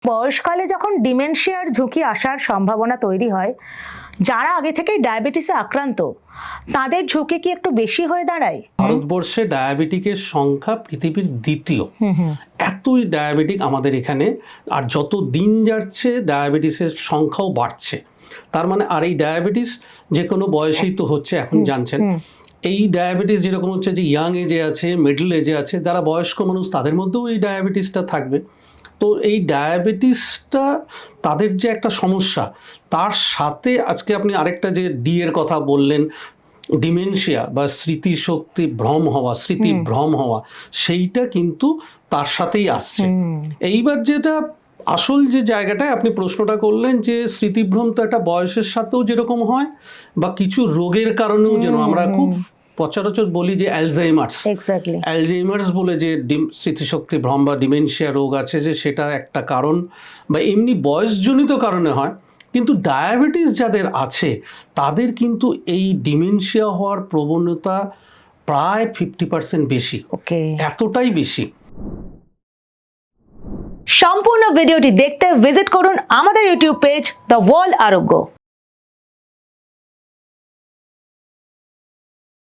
বয়সকালে যখন ডিমেনশিয়ার ঝুঁকি আসার সম্ভাবনা তৈরি হয়, যারা আগে থেকেই ডায়াবেটিসে আক্রান্ত তাদের ঝুঁকি কি একটু বেশি হয়ে দাঁড়ায়? ভারতবর্ষে ডায়াবেটিকের সংখ্যা পৃথিবীর দ্বিতীয়। এতই ডায়াবেটিক আমাদের এখানে, আর যত দিন যাচ্ছে ডায়াবেটিসের সংখ্যাও বাড়ছে। তার মানে আর এই ডায়াবেটিস যে কোনো বয়সেই তো হচ্ছে, এখন জানছেন। এই ডায়াবেটিস যেরকম হচ্ছে যে ইয়াং এজে আছে, মিডল এজে আছে, যারা বয়স্ক মানুষ তাদের মধ্যেও এই ডায়াবেটিসটা থাকবে। তো এই ডায়াবেটিসটা তাদের যে একটা সমস্যা, তার সাথে আজকে আপনি আরেকটা যে ডি এর কথা বললেন, ডিমেনশিয়া বা স্মৃতিশক্তি ভ্রম হওয়া, স্মৃতিভ্রম হওয়া, সেইটা কিন্তু তার সাথেই আসছে। এইবার যেটা আসল যে জায়গাটায় আপনি প্রশ্নটা করলেন যে স্মৃতিভ্রম তো একটা বয়সের সাথেও যেরকম হয়, বা কিছু রোগের কারণেও যেন আমরা খুব সচরাচর বলি যে অ্যালজাইমার্স বলে যে স্মৃতিশক্তি ভ্রম বা ডিমেনশিয়া রোগ আছে, যে সেটা একটা কারণ, বা এমনি বয়সজনিত কারণে হয়। কিন্তু ডায়াবেটিস যাদের আছে তাদের কিন্তু এই ডিমেনশিয়া হওয়ার প্রবণতা প্রায় 50% বেশি, এতটাই বেশি। সম্পূর্ণ ভিডিওটি দেখতে ভিজিট করুন আমাদের ইউটিউব পেজ দ্য ওয়ার্ল্ড আরোগ্য।